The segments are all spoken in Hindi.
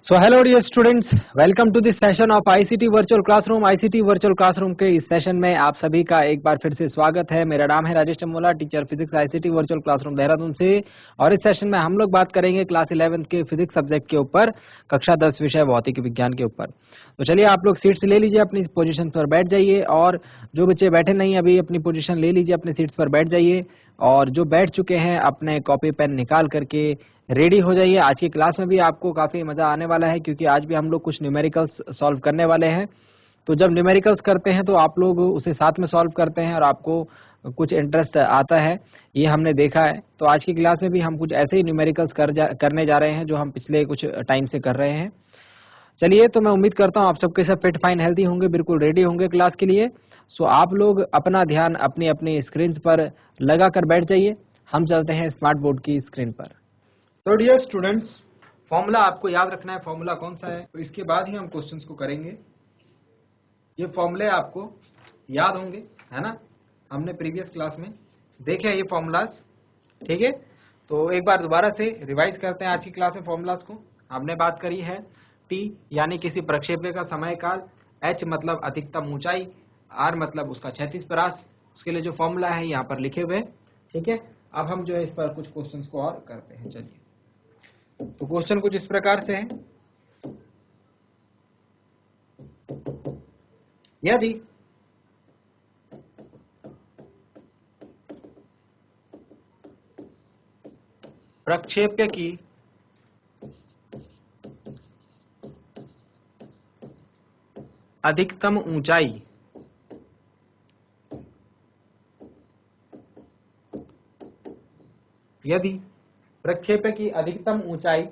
So hello dear students, welcome to this session of ICT Virtual Classroom। ICT Virtual Classroom के इस सेशन में आप सभी का एक बार फिर से स्वागत है। मेरा नाम है Rajesh Chamola, teacher physics ICT Virtual Classroom Dehradun से। और इस सेशन में हम लोग बात करेंगे क्लास 11th के फिजिक्स सब्जेक्ट के ऊपर, कक्षा 10 विषय भौतिक विज्ञान के ऊपर। तो चलिए आप लोग सीट्स ले लीजिए, अपनी पोजीशन पर बैठ जाइए, और जो बच्चे बैठे नहीं अभी अपनी पोजीशन ले लीजिए, अपनी सीट्स पर बैठ जाइए, और जो बैठ चुके हैं अपने कॉपी पेन निकाल करके रेडी हो जाइए। आज की क्लास में भी आपको काफी मजा आने वाला है, क्योंकि आज भी हम लोग कुछ न्यूमेरिकल्स सॉल्व करने वाले हैं। तो जब न्यूमेरिकल्स करते हैं तो आप लोग उसे साथ में सॉल्व करते हैं और आपको कुछ इंटरेस्ट आता है, ये हमने देखा है। तो आज की क्लास में भी हम कुछ ऐसे ही न्यूमेरिकल्स करने जा रहे हैं जो हम पिछले कुछ टाइम से कर रहे हैं। चलिए, तो मैं उम्मीद करता हूँ आप सबके सब फिट फाइन हेल्दी होंगे, बिल्कुल रेडी होंगे क्लास के लिए। सो आप लोग अपना ध्यान अपनी अपनी स्क्रीन पर लगा कर बैठ जाइए। हम चलते हैं स्मार्ट बोर्ड की स्क्रीन पर। तो डियर स्टूडेंट्स, फॉर्मूला आपको याद रखना है, फॉर्मूला कौन सा है, तो इसके बाद ही हम क्वेश्चंस को करेंगे। ये फॉर्मूले आपको याद होंगे, है ना, हमने प्रीवियस क्लास में देखे हैं ये फॉर्मूलाज, ठीक है। तो एक बार दोबारा से रिवाइज करते हैं आज की क्लास में फॉर्मूलाज को। हमने बात करी है टी यानी किसी प्रक्षेप्य का समय काल, एच मतलब अधिकतम ऊंचाई, आर मतलब उसका क्षैतिज परास, उसके लिए जो फॉर्मूला है यहाँ पर लिखे हुए, ठीक है। अब हम जो है इस पर कुछ क्वेश्चंस को और करते हैं। चलिए, तो क्वेश्चन कुछ इस प्रकार से है, यदि प्रक्षेप्य की अधिकतम ऊंचाई यदि प्रक्षेप्य की अधिकतम ऊंचाई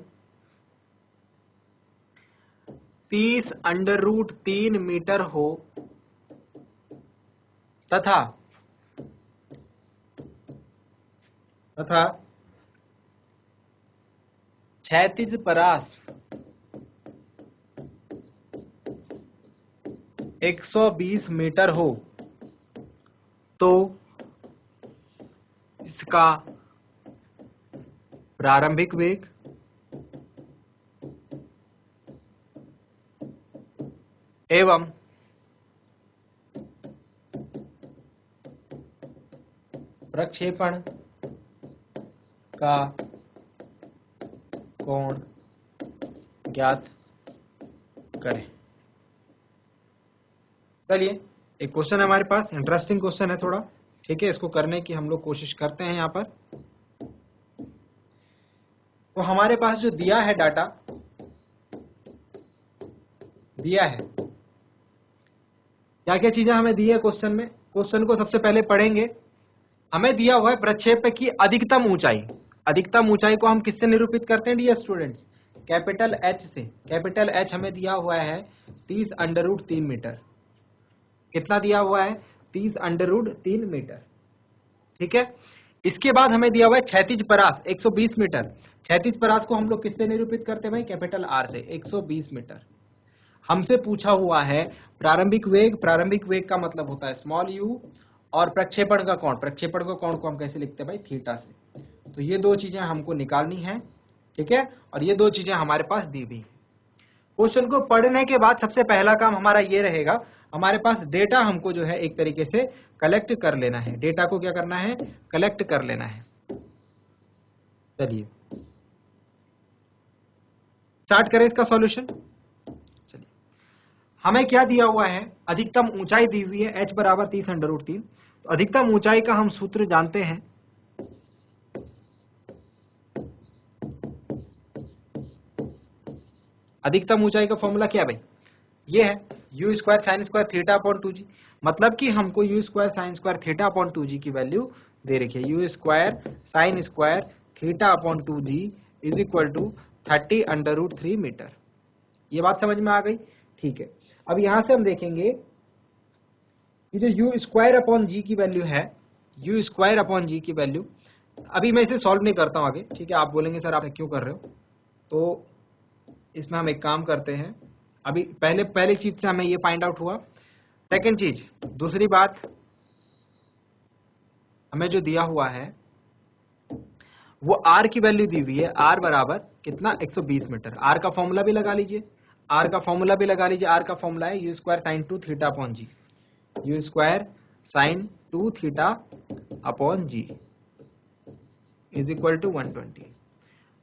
30√3 मीटर हो तथा क्षैतिज परास 120 मीटर हो, तो इसका प्रारंभिक वेग एवं प्रक्षेपण का कोण ज्ञात करें। चलिए, एक क्वेश्चन है हमारे पास, इंटरेस्टिंग क्वेश्चन है थोड़ा, ठीक है। इसको करने की हम लोग कोशिश करते हैं यहाँ पर। तो हमारे पास जो दिया है डाटा, दिया है क्या क्या चीजें हमें दी है क्वेश्चन में। क्वेश्चन को सबसे पहले पढ़ेंगे। हमें दिया हुआ है प्रक्षेप्य की अधिकतम ऊंचाई। अधिकतम ऊंचाई को हम किससे निरूपित करते हैं डियर स्टूडेंट्स? कैपिटल एच से। कैपिटल एच हमें दिया हुआ है 30√3 मीटर। कितना दिया हुआ है? 30√3 मीटर, ठीक है। इसके बाद हमें दिया हुआ है क्षैतिज परास 120 मीटर। क्षैतिज परास को हम लोग किससे निरूपित करते हैं भाई? कैपिटल आर से, 120 मीटर। हमसे पूछा हुआ है प्रारंभिक वेग। प्रारंभिक वेग का मतलब होता है स्मॉल यू, और प्रक्षेपण का कोण। प्रक्षेपण का कोण को हम कैसे लिखते हैं भाई? थीटा से। तो ये दो चीजें हमको निकालनी है, ठीक है, और ये दो चीजें हमारे पास दी हुई। क्वेश्चन को पढ़ने के बाद सबसे पहला काम हमारा ये रहेगा, हमारे पास डेटा हमको जो है एक तरीके से कलेक्ट कर लेना है। डेटा को क्या करना है? कलेक्ट कर लेना है। चलिए स्टार्ट करें इसका सॉल्यूशन। चलिए, हमें क्या दिया हुआ है? अधिकतम ऊंचाई दी हुई है h बराबर 30√3। तो अधिकतम ऊंचाई का हम सूत्र जानते हैं, अधिकतम ऊंचाई का फॉर्मूला क्या है भाई? ये है u² sin² θ/2g। मतलब कि हमको u² sin² θ/2g की वैल्यू दे रखी है। u² sin² θ/2g is equal to 30√3 metre. ये बात समझ में आ गई? ठीक है। अब यहां से हम देखेंगे कि जो u²/g की वैल्यू है, u²/g की वैल्यू, अभी मैं इसे सॉल्व नहीं करता हूं आगे, ठीक है। आप बोलेंगे सर आप क्यों कर रहे हो? तो इसमें हम एक काम करते हैं, अभी पहले चीज से हमें ये फाइंड आउट हुआ। सेकंड चीज, दूसरी बात, हमें जो दिया हुआ है वो आर की वैल्यू दी हुई है, आर बराबर कितना 120 मीटर। आर का फॉर्मूला भी लगा लीजिए, आर का फॉर्मूला भी लगा लीजिए। आर का फॉर्मूला है u square sine 2 theta upon g, u square sine 2 theta upon g is equal to 120।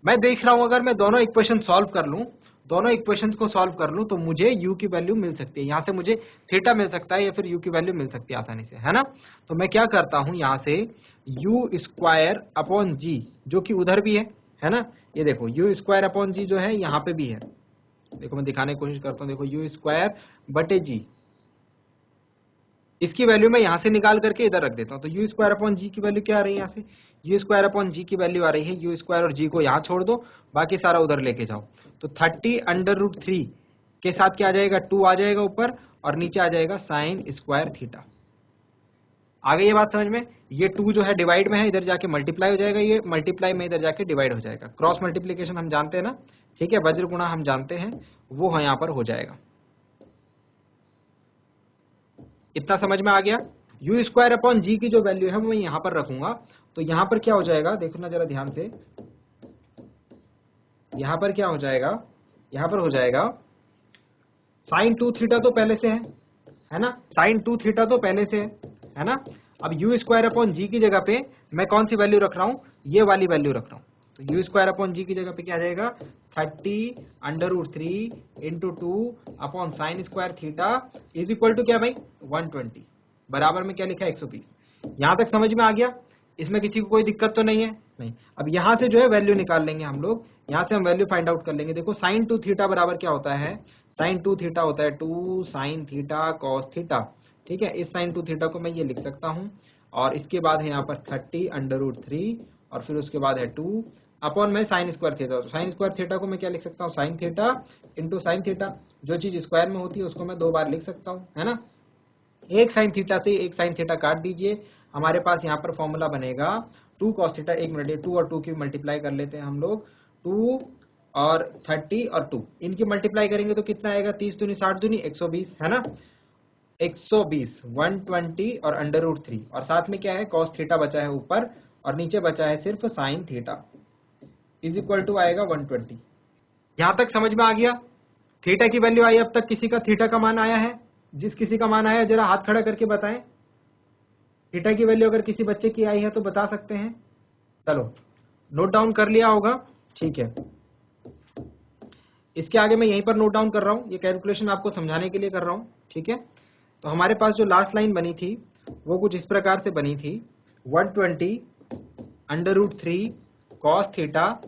मैं देख रहा हूं अगर मैं दोनों इक्वेशन सॉल्व कर लूं, दोनों इक्वेशंस को सॉल्व कर लूं तो मुझे u की वैल्यू मिल सकती है। यहां से मुझे थीटा मिल सकता है या फिर u की वैल्यू मिल सकती है आसानी से, है ना। तो मैं क्या करता हूं, यहां से u स्क्वायर अपॉन जी जो कि उधर भी है ना। ये देखो u स्क्वायर अपॉन जी जो है यहाँ पे भी है। देखो मैं दिखाने की कोशिश करता हूँ, देखो u स्क्वायर बटे जी, इसकी वैल्यू मैं यहां से निकाल करके इधर रख देता हूं। तो यू स्क्वायर अपॉन जी की वैल्यू क्या आ रही है, यहाँ से यू स्क्वायर अपॉन जी की वैल्यू आ रही है, यू स्क्वायर और जी को यहाँ छोड़ दो, बाकी सारा उधर लेके जाओ। तो 30√3 के साथ क्या आ जाएगा, 2 आ जाएगा ऊपर और नीचे आ जाएगा साइन स्क्वायर थीटा। आ गई ये बात समझ में। ये 2 जो है डिवाइड में है, इधर जाके मल्टीप्लाई हो जाएगा, ये मल्टीप्लाई में इधर जाके डिवाइड हो जाएगा। क्रॉस मल्टीप्लीकेशन हम जानते हैं ना, ठीक है, वज्र गुणा हम जानते हैं, वो यहाँ पर हो जाएगा। इतना समझ में आ गया। यू स्क्वायर अपॉन जी की जो वैल्यू है वो मैं यहां पर रखूंगा। तो यहां पर क्या हो जाएगा, देखो ना जरा ध्यान से, यहां पर क्या हो जाएगा, यहां पर हो जाएगा साइन 2 थीटा तो पहले से है ना, साइन 2 थीटा तो पहले से है ना। अब यू स्क्वायर अपॉन जी की जगह पे मैं कौन सी वैल्यू रख रहा हूं, ये वाली वैल्यू रख रहा हूं। तो यू स्क्वायर अपॉन जी की जगह पे क्या आ जाएगा, 30√3 into 2 upon sine square theta is equal to क्या भाई 120, बराबर में क्या लिखा है 120। यहां तक समझ में आ गया, इसमें किसी को कोई दिक्कत तो नहीं है, नहीं। अब यहां से जो है वैल्यू निकाल लेंगे हम लोग, यहां से हम वैल्यू फाइंड आउट कर लेंगे। देखो साइन 2 थीटा बराबर क्या होता है, साइन 2 थीटा होता है 2 साइन थीटा कॉस थीटा, ठीक है। इस साइन 2 थीटा को मैं ये लिख सकता हूं और इसके बाद है यहाँ पर 30√3 और फिर उसके बाद है 2 अपॉन में साइन स्क्वायर थीटा। तो साइन स्क्वायर थीटा को मैं क्या लिख सकता हूँ, sine theta into sine theta. जो चीज स्क्वायर में होती है उसको मैं 2 बार लिख सकता हूँ, है ना। एक साइन थीटा से एक साइन थीटा काट दीजिए, हमारे पास यहाँ पर फॉर्मूला बनेगा 2 कॉस थीटा। 1 मिनट, 2 और 2 की मल्टीप्लाई कर लेते हैं हम लोग, 2 और 30 और 2 इनकी मल्टीप्लाई करेंगे तो कितना आएगा, 30 दूनी 60 दूनी 120, है ना। 120 120 और √3 और साथ में क्या है कॉस थीटा बचा है ऊपर और नीचे बचा है सिर्फ sine theta is equal to आएगा 120। यहां तक समझ में आ गया। थीटा की वैल्यू आई, अब तक किसी का थीटा का मान आया है, जिस किसी का मान आया जरा हाथ खड़ा करके बताएं। थीटा की वैल्यू अगर किसी बच्चे की आई है तो बता सकते हैं। चलो नोट डाउन कर लिया होगा, ठीक है। इसके आगे मैं यहीं पर नोट डाउन कर रहा हूं, ये कैलकुलेशन आपको समझाने के लिए कर रहा हूं, ठीक है। तो हमारे पास जो लास्ट लाइन बनी थी वो कुछ इस प्रकार से बनी थी, 120√3 cos theta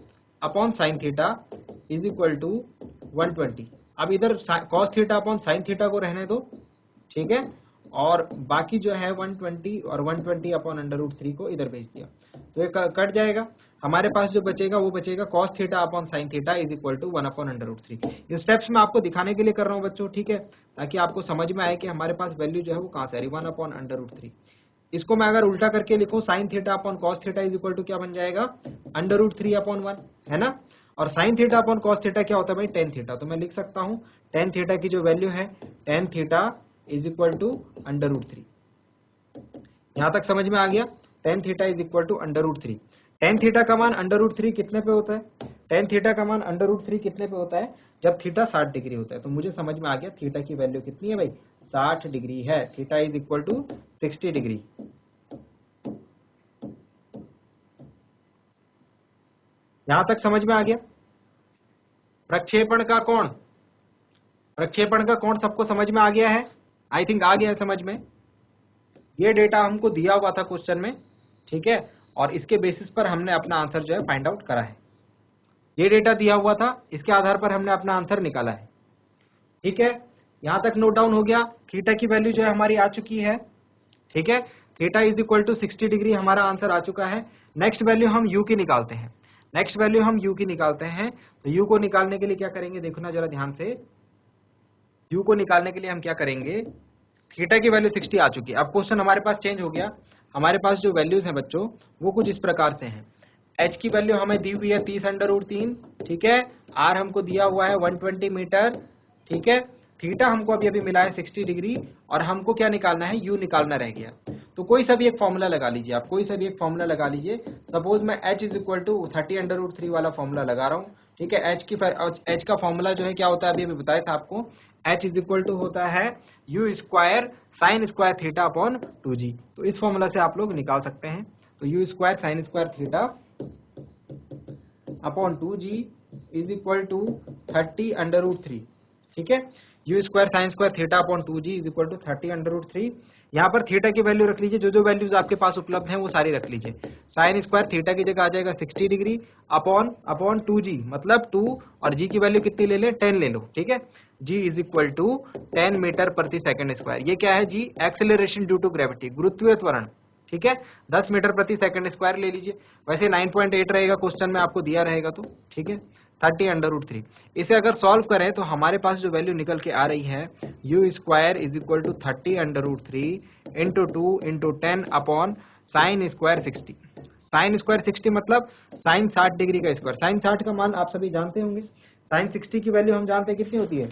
upon sine theta is equal to 120। अब इधर cos theta upon sine theta को रहने दो, ठीक है, और बाकी जो है 120 और 120 अपॉन √3 को इधर भेज दिया तो ये कट जाएगा। हमारे पास जो बचेगा वो बचेगा cos theta upon sine theta is equal to 1 upon √3। ये स्टेप्स मैं आपको दिखाने के लिए कर रहा हूँ बच्चों, ठीक है, ताकि आपको समझ में आए कि हमारे पास वैल्यू जो है वो कहाँ से आ रही है, 1 अपॉन √3। इसको मैं अगर उल्टा करके लिखूं, sine theta upon cos theta is equal to क्या बन जाएगा, √3 अपॉन 1, है ना। और sine theta upon cos theta क्या होता है भाई, टेन थीटा। तो मैं लिख सकता हूं टेन थीटा की जो वैल्यू है, tan theta is equal to √3। यहां तक समझ में आ गया, tan theta is equal to √3। Tan theta का मान √3 कितने पे होता है, टेन थीटा का मान √3 कितने पे होता है, जब थीटा 60 डिग्री होता है। तो मुझे समझ में आ गया थीटा की वैल्यू कितनी है भाई, 60 डिग्री है। Theta is equal to 60 degree. यहां तक समझ में आ गया। प्रक्षेपण का कोण, प्रक्षेपण का कोण सबको समझ में आ गया है, आई थिंक आ गया है समझ में। ये डेटा हमको दिया हुआ था क्वेश्चन में, ठीक है, और इसके बेसिस पर हमने अपना आंसर जो है फाइंड आउट करा है। ये डेटा दिया हुआ था, इसके आधार पर हमने अपना आंसर निकाला है, ठीक है। यहां तक नोट डाउन हो गया। थीटा की वैल्यू जो है हमारी आ चुकी है, ठीक है। Theta is equal to 60 degree हमारा आंसर आ चुका है। नेक्स्ट वैल्यू हम यू की निकालते हैं, नेक्स्ट वैल्यू हम यू की निकालते हैं। तो यू को निकालने के लिए क्या करेंगे, देखो ना जरा ध्यान से, यू को निकालने के लिए हम क्या करेंगे, थीटा की वैल्यू 60 आ चुकी है। अब क्वेश्चन हमारे पास चेंज हो गया, हमारे पास जो वैल्यूज हैं बच्चों वो कुछ इस प्रकार से हैं। एच की वैल्यू हमें दी हुई है 30√3, ठीक है। आर हमको दिया हुआ है 120 मीटर, ठीक है। थीटा हमको अभी अभी मिला है 60 डिग्री और हमको क्या निकालना है, यू निकालना रह गया। तो कोई सा भी एक फॉर्मूला लगा लीजिए, आप कोई सा भी एक फॉर्मूला लगा लीजिए। सपोज मैं h इज इक्वल टू 30√3 वाला फॉर्मूला लगा रहा हूँ, ठीक है। h का फॉर्मूला जो है क्या होता है, अभी बताया था आपको, h इज इक्वल टू होता है u square sine square theta upon 2g। तो इस फॉर्मूला से आप लोग निकाल सकते हैं। तो u square sine square theta upon 2g is equal to 30√3, ठीक है। u square sine square theta upon 2g is equal to 30√3। यहाँ पर थीटा की वैल्यू रख लीजिए, जो जो वैल्यूज आपके पास उपलब्ध हैं वो सारी रख लीजिए। साइन स्क्वायर थीटा की जगह आ जाएगा 60 डिग्री अपॉन 2g, मतलब 2 और g की वैल्यू कितनी ले लें, 10 ले लो, ठीक है। g is equal to 10 metre प्रति सेकंड स्क्वायर। ये क्या है g, acceleration due to gravity, गुरुत्वीय त्वरण, ठीक है। 10 मीटर प्रति सेकंड स्क्वायर ले लीजिए। वैसे 9.8 रहेगा, क्वेश्चन में आपको दिया रहेगा, तो ठीक है 30√3। इसे अगर सॉल्व करें तो हमारे पास जो वैल्यू निकल के आ रही है, u square is equal to 30√3 into 2 into 10 upon sine square 60। Sine square 60 मतलब साइन 60 डिग्री का स्क्वायर। साइन 60 का मान आप सभी जानते होंगे। साइन 60 की वैल्यू हम जानते हैं कितनी होती है,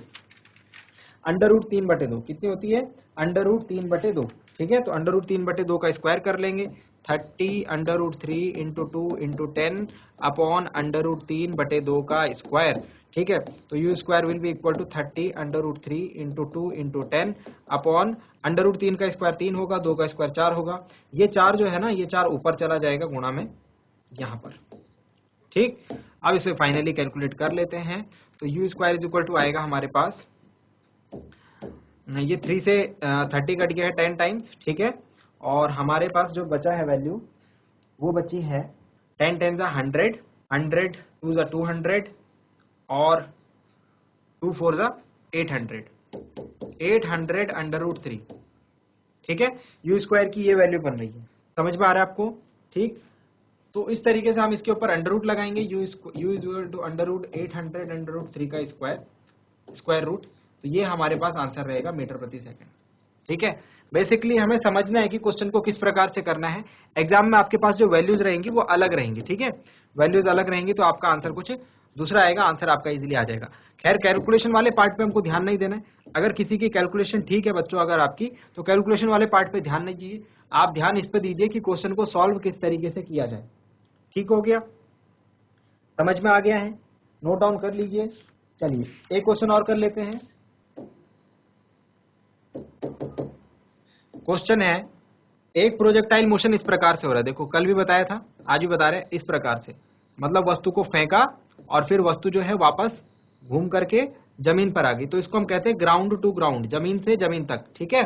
√3/2। कितनी होती है, √3/2, ठीक है। तो √3/2 का स्क्वायर कर लेंगे, 30√3 इंटू 2 इंटू 10 अपॉन √3/2 का स्क्वायर, ठीक है। तो u square will be equal to 30√3 into 2 into 10 upon √3 का स्क्वायर 3 होगा, 2 का स्क्वायर 4 होगा। ये 4 जो है ना, ये 4 ऊपर चला जाएगा गुणा में यहाँ पर, ठीक। अब इसे फाइनली कैलकुलेट कर लेते हैं। तो u square is equal to आएगा हमारे पास, ये 3 से 30 कट गया है 10 टाइम्स, ठीक है। और हमारे पास जो बचा है वैल्यू, वो बची है 10 10 100, 100 2 200 और 2 4 800, 800√3, ठीक है। u स्क्वायर की ये वैल्यू बन रही है, समझ में आ रहा है आपको, ठीक। तो इस तरीके से हम इसके ऊपर अंडर रूट लगाएंगे, u इज इक्वल टू √800√3 का स्क्वायर रूट। तो ये हमारे पास आंसर रहेगा मीटर प्रति सेकंड, ठीक है। बेसिकली हमें समझना है कि क्वेश्चन को किस प्रकार से करना है। एग्जाम में आपके पास जो वैल्यूज रहेंगी वो अलग रहेंगी, ठीक है। वैल्यूज अलग रहेंगी तो आपका आंसर कुछ दूसरा आएगा, आंसर आपका इजीली आ जाएगा। खैर कैलकुलेशन वाले पार्ट पे हमको ध्यान नहीं देना है। अगर किसी की कैलकुलेशन ठीक है बच्चों, अगर आपकी, तो कैलकुलेशन वाले पार्ट पे ध्यान नहीं दीजिए, आप ध्यान इस पे दीजिए कि क्वेश्चन को सॉल्व किस तरीके से किया जाए। ठीक हो गया, समझ में आ गया है, नोट डाउन कर लीजिए। चलिए एक क्वेश्चन और कर लेते हैं। क्वेश्चन है, एक प्रोजेक्टाइल मोशन इस प्रकार से हो रहा है। देखो कल भी बताया था, आज भी बता रहे हैं, इस प्रकार से, मतलब वस्तु को फेंका और फिर वस्तु जो है वापस घूम करके जमीन पर आ गई। तो इसको हम कहते हैं ग्राउंड टू ग्राउंड, जमीन से जमीन तक, ठीक है।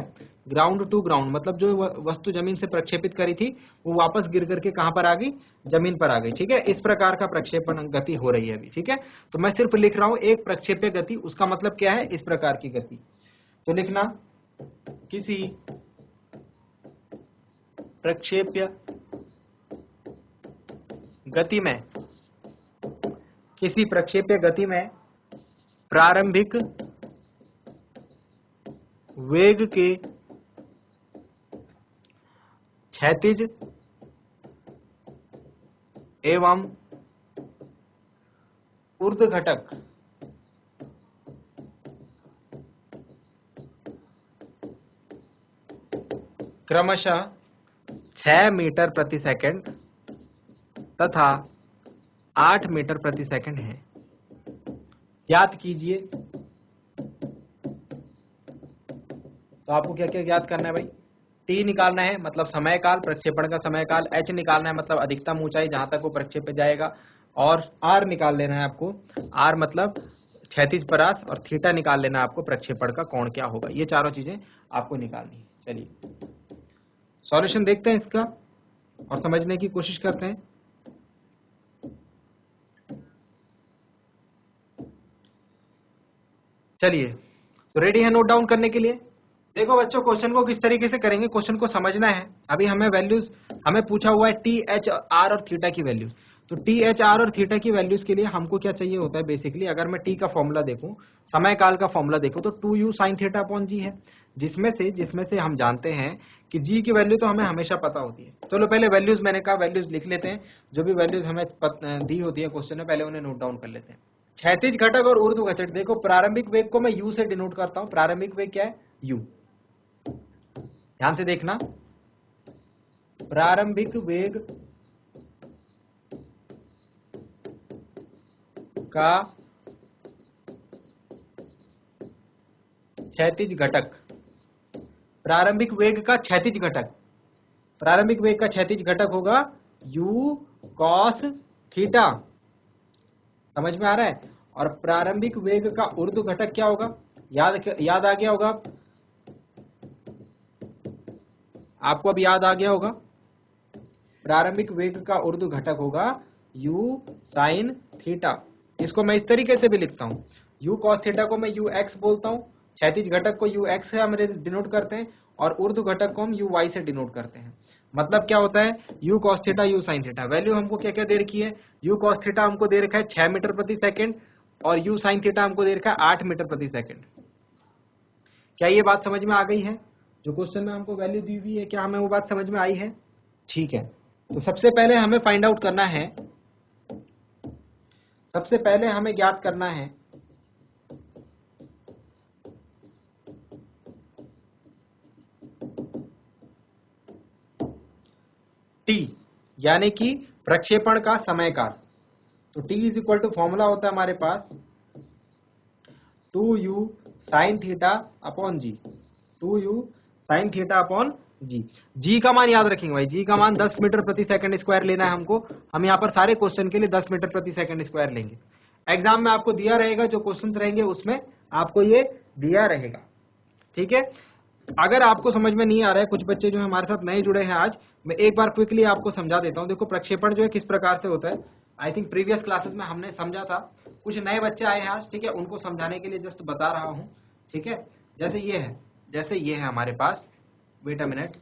ग्राउंड टू ग्राउंड मतलब जो वस्तु जमीन से प्रक्षेपित करी थी वो वापस गिर करके कहां पर आ गई, जमीन पर आ गई, ठीक है। इस प्रकार का प्रक्षेपण गति हो रही है अभी, ठीक है। तो मैं सिर्फ लिख रहा हूं एक प्रक्षेप्य गति, उसका मतलब क्या है, इस प्रकार की गति। तो लिखना, किसी प्रक्षेप्य गति में, किसी प्रक्षेप्य गति में प्रारंभिक वेग के क्षैतिज एवं ऊर्ध्व घटक क्रमशः 6 मीटर प्रति सेकंड तथा 8 मीटर प्रति सेकंड है। ज्ञात कीजिए। तो आपको क्या क्या ज्ञात करना है भाई, t निकालना है मतलब समय काल, प्रक्षेपण का समय काल, h निकालना है मतलब अधिकतम ऊंचाई जहां तक वो प्रक्षेप जाएगा, और r निकाल लेना है आपको, r मतलब क्षैतिज परास, और थीटा निकाल लेना है आपको प्रक्षेपण का कोण क्या होगा। ये चारों चीजें आपको निकालनी है। चलिए सॉल्यूशन देखते हैं इसका और समझने की कोशिश करते हैं। चलिए तो रेडी है नोट डाउन करने के लिए। देखो बच्चों क्वेश्चन को किस तरीके से करेंगे, क्वेश्चन को समझना है। अभी हमें वैल्यूज, हमें पूछा हुआ है टी एच आर और थीटा की वैल्यूज। तो टी एच आर और थीटा की वैल्यूज के लिए हमको क्या चाहिए होता है, बेसिकली अगर मैं टी का फॉर्मूला देखूं, समय काल का फॉर्मूला देखूं, तो 2u sin थीटा अपॉन जी है, जिसमें से हम जानते हैं कि जी की वैल्यू तो हमें हमेशा पता होती है। चलो पहले वैल्यूज, मैंने कहा वैल्यूज लिख लेते हैं, जो भी वैल्यूज हमें दी होती है क्वेश्चन में, पहले उन्हें नोट डाउन कर लेते हैं। क्षैतिज घटक और ऊर्ध्व घटक, देखो प्रारंभिक वेग को मैं u से डिनोट करता हूं। प्रारंभिक वेग क्या है, u, ध्यान से देखना, प्रारंभिक वेग का क्षैतिज घटक, प्रारंभिक वेग का क्षैतिज घटक, प्रारंभिक वेग का क्षैतिज घटक होगा u cos थीटा। समझ में आ रहा है? और प्रारंभिक वेग का ऊर्ध्व घटक क्या होगा? याद आ गया होगा आपको? अब याद आ गया होगा। प्रारंभिक वेग का ऊर्ध्व घटक होगा u sin थीटा। इसको मैं इस तरीके से भी लिखता हूं, u cos थीटा को मैं ux बोलता हूं, क्षैतिज घटक को ux से हम डिनोट करते हैं और ऊर्ध्व घटक को हम uy से डिनोट करते हैं। मतलब क्या होता है? u cos theta u sin theta. Value हमको क्या क्या दे रखी है? u cos थीटा हमको दे रखा है 6 मीटर प्रति सेकंड और u sin थीटा हमको दे रखा है 8 मीटर प्रति सेकंड। क्या ये बात समझ में आ गई है? जो क्वेश्चन में हमको वैल्यू दी हुई है, क्या हमें वो बात समझ में आई है? ठीक है, तो सबसे पहले हमें फाइंड आउट करना है, सबसे पहले हमें ज्ञात करना है t, यानी कि प्रक्षेपण का समय काल। तो t is equal to formula होता है हमारे पास 2u sin थीटा अपॉन जी, 2u sin थीटा अपॉन जी। जी का मान याद रखेंगे भाई, जी का मान 10 मीटर प्रति सेकंड स्क्वायर लेना है हमको। हम यहाँ पर सारे क्वेश्चन के लिए 10 मीटर प्रति सेकंड स्क्वायर लेंगे। एग्जाम में आपको दिया रहेगा, जो क्वेश्चन रहेंगे उसमें आपको ये दिया रहेगा। ठीक है, अगर आपको समझ में नहीं आ रहा है, कुछ बच्चे जो हमारे साथ नए जुड़े हैं आज, मैं एक बार क्विकली आपको समझा देता हूँ। देखो प्रक्षेपण जो है किस प्रकार से होता है, आई थिंक प्रीवियस क्लासेस में हमने समझा था। कुछ नए बच्चे आए हैं आज, ठीक है, उनको समझाने के लिए जस्ट बता रहा हूँ। ठीक है, जैसे ये है हमारे पास, वेट अ मिनट,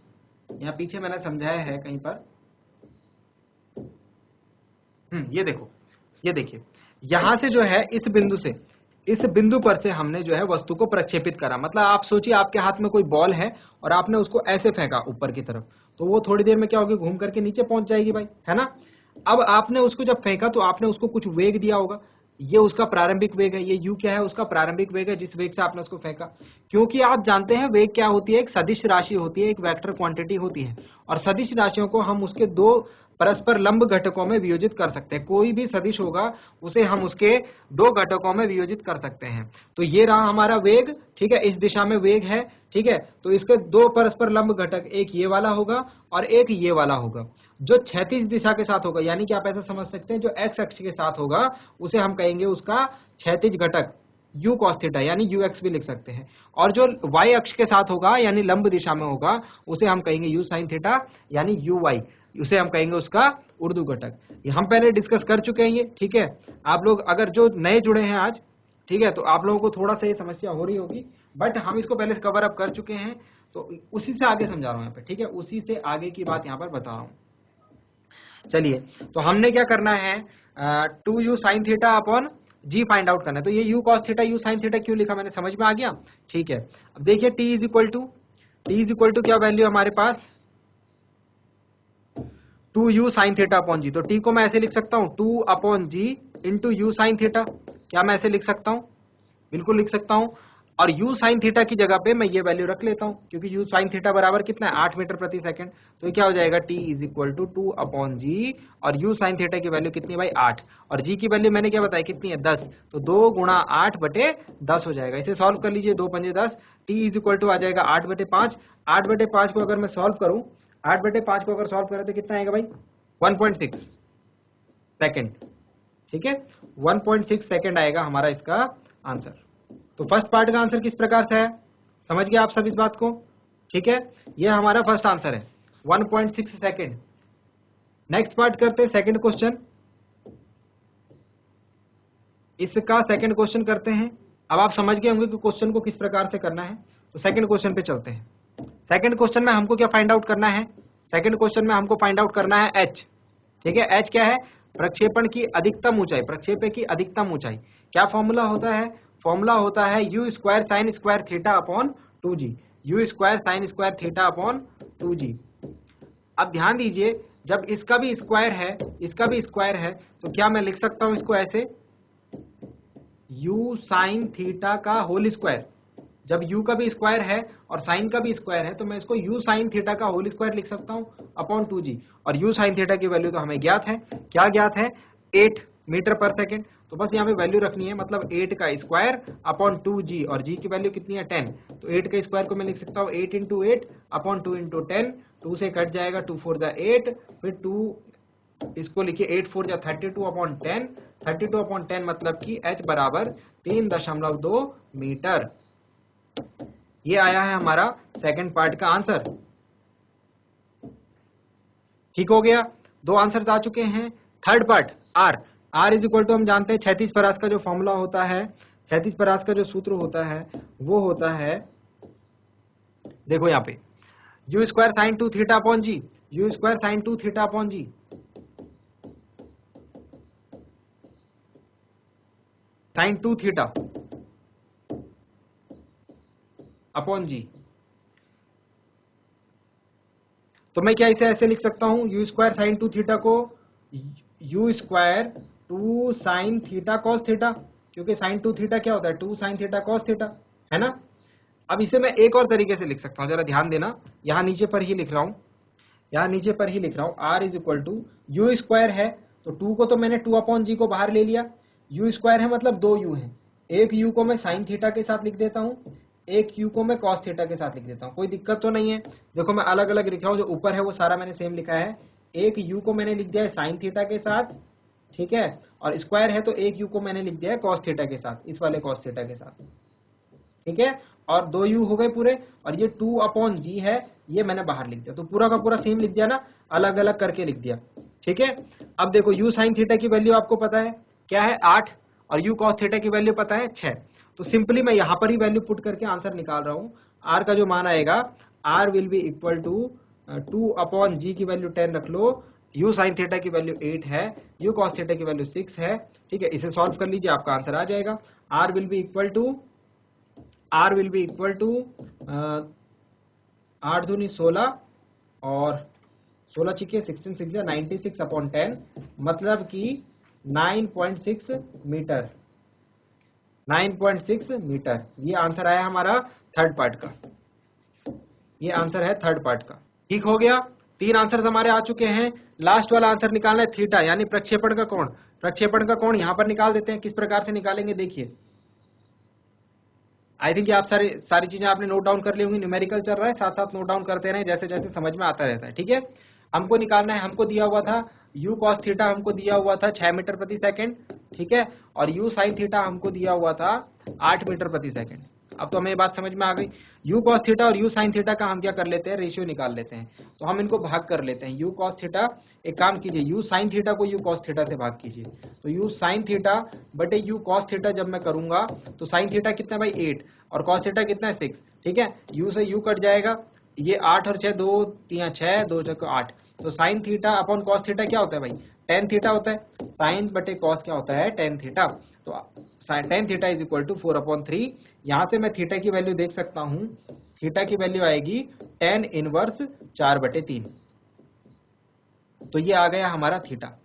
यहाँ पीछे मैंने समझाया है कहीं पर। ये देखो, ये देखिए, यहां से जो है इस बिंदु पर से हमने जो है वस्तु को प्रक्षेपित करा। मतलब आप सोचिए आपके हाथ में कोई बॉल है और आपने उसको ऐसे फेंका ऊपर की तरफ, तो वो थोड़ी देर में क्या होगी? घूम करके नीचे पहुंच जाएगी भाई, है ना। अब आपने उसको जब फेंका तो आपने उसको कुछ वेग दिया होगा, ये उसका प्रारंभिक वेग है, ये u क्या है? उसका प्रारंभिक वेग है, जिस वेग से आपने उसको फेंका। क्योंकि आप जानते हैं वेग क्या होती है? एक सदिश राशि होती है, एक वेक्टर क्वांटिटी होती है, और सदिश राशियों को हम उसके दो परस्पर लंब घटकों में वियोजित कर सकते हैं। कोई भी सदिश होगा उसे हम उसके दो घटकों में वियोजित कर सकते हैं। तो ये रहा हमारा वेग, ठीक है, इस दिशा में वेग है, ठीक है। तो इसके दो परस्पर लंब घटक, एक ये वाला होगा और एक ये वाला होगा। जो क्षैतिज दिशा के साथ होगा, यानी कि आप ऐसा समझ सकते हैं, जो एक्स अक्ष के साथ होगा उसे हम कहेंगे उसका क्षैतिज घटक u cos थीटा, यानी ux भी लिख सकते हैं। और जो y अक्ष के साथ होगा यानी लंब दिशा में होगा उसे हम कहेंगे u sin थीटा, यानी uy, उसे हम कहेंगे उसका ऊर्ध्व घटक। ये हम पहले डिस्कस कर चुके हैं ये, ठीक है। आप लोग अगर जो नए जुड़े हैं आज, ठीक है, तो आप लोगों को थोड़ा सा ये समस्या हो रही होगी, बट हम इसको पहले कवर अप कर चुके हैं, तो उसी से आगे समझा रहा हूँ यहाँ पे, ठीक है, उसी से आगे की बात यहाँ पर बता रहा हूँ। चलिए, तो हमने क्या करना है, 2u sin थीटा अपॉन जी फाइंड आउट करना है। तो ये u cos theta u sin theta क्यों लिखा मैंने, समझ में आ गया? ठीक है, अब देखिए t इज इक्वल टू क्या वैल्यू हमारे पास, 2u sin थीटा अपॉन जी। तो t को मैं ऐसे लिख सकता हूँ 2 upon g into u sine theta. क्या मैं ऐसे लिख सकता हूँ? बिल्कुल लिख सकता हूँ। और u sin थीटा की जगह पे मैं ये वैल्यू रख लेता हूँ, क्योंकि u sin थीटा बराबर कितना है? 8 मीटर प्रति सेकंड। तो ये क्या हो जाएगा? t is equal to 2 upon G, और u sin थीटा की वैल्यू कितनी है भाई? 8, और g की वैल्यू मैंने क्या बताया कितनी है? 10। तो 2 गुणा 8 बटे 10 हो जाएगा। इसे सॉल्व कर लीजिए, 2 पंजे 10, t इज इक्वल टू आ जाएगा 8 बटे 5। 8 बटे 5 को अगर मैं सॉल्व करूँ, 8 बटे 5 को अगर सॉल्व करें तो कितना आएगा भाई? 1.6 सेकेंड, ठीक है, 1.6 सेकेंड आएगा हमारा इसका आंसर। तो फर्स्ट पार्ट का आंसर किस प्रकार से है, समझ गए आप सब इस बात को? ठीक है, ये हमारा फर्स्ट आंसर है 1.6 सेकेंड। नेक्स्ट पार्ट करते हैं, सेकंड क्वेश्चन। इसका सेकंड क्वेश्चन करते हैं। अब आप समझ गए होंगे कि क्वेश्चन को किस प्रकार से करना है, तो सेकंड क्वेश्चन पे चलते हैं। सेकंड क्वेश्चन में हमको क्या फाइंड आउट करना है? सेकंड क्वेश्चन में हमको फाइंड आउट करना है h, ठीक है। h क्या है? प्रक्षेपण की अधिकतम ऊंचाई, प्रक्षेपण की अधिकतम ऊंचाई। क्या फॉर्मूला होता है? फॉर्मूला होता है u square sine square theta upon 2g, u square sine square theta upon 2g। अब ध्यान दीजिए, जब इसका भी स्क्वायर है, इसका भी स्क्वायर है, तो क्या मैं लिख सकता हूं इसको ऐसे, u साइन थीटा का होल स्क्वायर, जब u का भी स्क्वायर है और साइन का भी स्क्वायर है तो मैं इसको u साइन थीटा का होल स्क्वायर लिख सकता हूँ अपॉन 2g। और u साइन थीटा की वैल्यू तो हमें ज्ञात है, क्या ज्ञात है, 8 मीटर पर सेकेंड। तो बस यहाँ पे वैल्यू रखनी है, मतलब 8 का स्क्वायर अपॉन 2g, और g की वैल्यू कितनी है 10। तो 8 का स्क्वायर को मैं लिख सकता हूँ 8 इंटू 8 अपॉन 2 इंटू 10, 2 से कट जाएगा, 2 4 जा 8, फिर 2 इसको लिखिए 8 4 जा 32 अपॉन 10, 32 अपॉन 10 मतलब कि h बराबर 3.2 मीटर। ये आया है हमारा सेकंड पार्ट का आंसर। ठीक हो गया, दो आंसर्स आ चुके हैं। Third part r is equal to हम जानते हैं क्षैतिज परास का जो फॉर्मूला होता है, क्षैतिज परास का जो सूत्र होता है वो होता है, देखो यहाँ पे u square sine 2 theta upon G, u square sine 2 theta upon G, sine 2 theta upon जी। तो मैं क्या इसे ऐसे लिख सकता हूं, u स्क्वायर साइन 2 थीटा को u square 2 sine theta cos theta, क्योंकि साइन 2 थीटा क्या होता है 2 साइन थीटा कॉस थीटा, है ना। अब इसे मैं एक और तरीके से लिख सकता हूं, जरा ध्यान देना, यहां नीचे पर ही लिख रहा हूं, यहां नीचे पर ही लिख रहा हूं, r is equal to u square है तो 2 को तो मैंने 2 अपॉन जी को बाहर ले लिया, u स्क्वायर है मतलब 2 u है, एक u को मैं साइन थीटा के साथ लिख देता हूं, एक u को मैं कॉस थीटा के साथ लिख देता हूं, कोई दिक्कत तो नहीं है। देखो मैं अलग अलग लिख रहा हूं, जो ऊपर है वो सारा मैंने सेम लिखा है, एक u को मैंने लिख दिया है साइन थीटा के साथ, ठीक है, और स्क्वायर है तो एक u को मैंने लिख दिया है कॉस थीटा के साथ, इस वाले कॉस थीटा के साथ, ठीक है, और 2 u हो गए पूरे, और ये 2 अपॉन जी है, ये मैंने बाहर लिख दिया, तो पूरा का पूरा सेम लिख दिया ना, अलग अलग करके लिख दिया, ठीक है। अब देखो u साइन थीटा की वैल्यू आपको पता है क्या है 8, और u कॉस थीटा की वैल्यू पता है 6, तो सिंपली मैं यहां पर ही वैल्यू पुट करके आंसर निकाल रहा हूं। r का जो मान आएगा, r will be equal to 2 upon G की वैल्यू 10 रख लो, u साइन थीटा की वैल्यू 8 है, u कॉस थीटा की वैल्यू 6 है, ठीक है, इसे सॉल्व कर लीजिए आपका आंसर आ जाएगा। r will be equal to 8 दूनी 16 और 16 चिके 16 6 96 अपॉन 10, मतलब कि 9.6 मीटर, 9.6 मीटर। ये आंसर आया हमारा थर्ड पार्ट का, ये आंसर है थर्ड पार्ट का। ठीक हो गया, 3 आंसर हमारे आ चुके हैं। लास्ट वाला आंसर निकालना है थीटा, यानी प्रक्षेपण का कोण। प्रक्षेपण का कोण यहां पर निकाल देते हैं, किस प्रकार से निकालेंगे देखिए। आई थिंक आप सारी चीजें आपने नोट डाउन कर ली होंगी, न्यूमेरिकल चल रहा है, साथ साथ नोट डाउन करते रहें, जैसे जैसे समझ में आता रहता है, ठीक है। हमको निकालना है, हमको दिया हुआ था u cos थीटा, हमको दिया हुआ था 6 मीटर प्रति सेकंड, ठीक है, और u sin थीटा हमको दिया हुआ था 8 मीटर प्रति सेकंड। अब तो हमें ये बात समझ में आ गई। u cos थीटा और u sin थीटा का हम क्या कर लेते हैं, रेशियो निकाल लेते हैं, तो हम इनको भाग कर लेते हैं। u cos थीटा, एक काम कीजिए, u sin थीटा को u cos थीटा से भाग कीजिए, तो u sin थीटा बटे u cos थीटा जब मैं करूंगा तो sin थीटा कितना है भाई 8, और cos थीटा कितना है 6, ठीक है, u से u कट जाएगा, ये 8 और 6 2 3 6 2 6 8, तो sign theta upon cos theta क्या होता है भाई, टेन थीटा होता है, साइन बटे कॉस क्या होता है टेन थीटा, तो tan theta is equal to 4/3। यहाँ से मैं थीटा की वैल्यू देख सकता हूँ, थीटा की वैल्यू आएगी टेन इनवर्स 4/3, तो ये आ गया हमारा थीटा।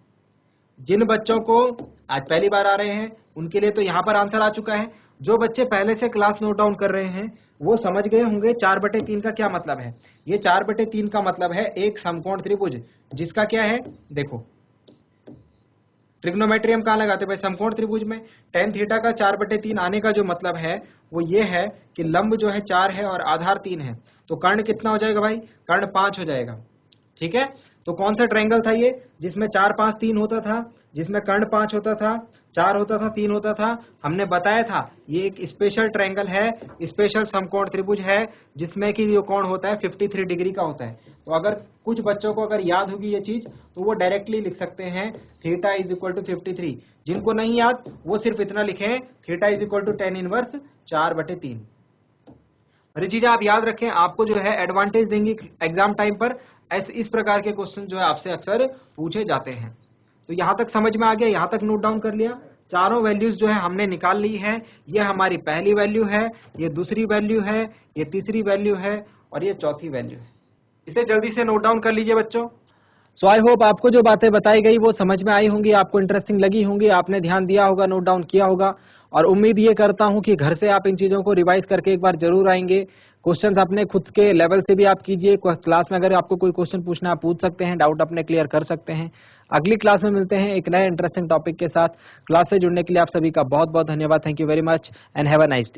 जिन बच्चों को आज पहली बार आ रहे हैं उनके लिए तो यहाँ पर आंसर आ चुका है, जो बच्चे पहले से क्लास नोट डाउन कर रहे हैं वो समझ गए होंगे 4/3 का क्या मतलब है। ये 4/3 का मतलब है एक समकोण त्रिभुज, जिसका क्या है, देखो ट्रिग्नोमेट्री हम कहाँ लगाते हैं भाई, समकोण त्रिभुज में। टेन थीटा का 4/3 आने का जो मतलब है वो ये है कि लंब जो है 4 है और आधार 3 है, तो कर्ण कितना हो जाएगा भाई, कर्ण 5 हो जाएगा, ठीक है। तो कौन सा ट्रायंगल था ये, जिसमें 4 5 3 होता था, जिसमें कर्ण 5 होता था, 4 होता था, 3 होता था, हमने बताया था ये एक स्पेशल ट्रायंगल है, स्पेशल समकोण त्रिभुज है, जिसमें कि जो कोण होता है 53 डिग्री का होता है। तो अगर कुछ बच्चों को अगर याद होगी ये चीज तो वो डायरेक्टली लिख सकते हैं थीटा इज इक्वल टू 53। जिनको नहीं याद वो सिर्फ इतना लिखें, theta is equal to tan inverse 4/3। अरे चीजें आप याद रखें, आपको जो है एडवांटेज देंगी एग्जाम टाइम पर, ऐसे इस प्रकार के क्वेश्चन जो है आपसे अक्सर पूछे जाते हैं। तो यहाँ तक समझ में आ गया, यहाँ तक नोट डाउन कर लिया। चारों वैल्यूज जो है हमने निकाल ली है, ये हमारी पहली वैल्यू है, ये दूसरी वैल्यू है, ये तीसरी वैल्यू है, और ये चौथी वैल्यू है। इसे जल्दी से नोट डाउन कर लीजिए बच्चों। सो आई होप आपको जो बातें बताई गई वो समझ में आई होंगी, आपको इंटरेस्टिंग लगी होंगी, आपने ध्यान दिया होगा, नोट डाउन किया होगा। और उम्मीद ये करता हूं कि घर से आप इन चीजों को रिवाइज करके एक बार जरूर आएंगे। क्वेश्चंस अपने खुद के लेवल से भी आप कीजिए। क्लास में अगर आपको कोई क्वेश्चन पूछना आप पूछ सकते हैं, डाउट अपने क्लियर कर सकते हैं। अगली क्लास में मिलते हैं एक नए इंटरेस्टिंग टॉपिक के साथ। क्लास से जुड़ने के लिए आप सभी का बहुत बहुत धन्यवाद। Thank you very much and have a nice day.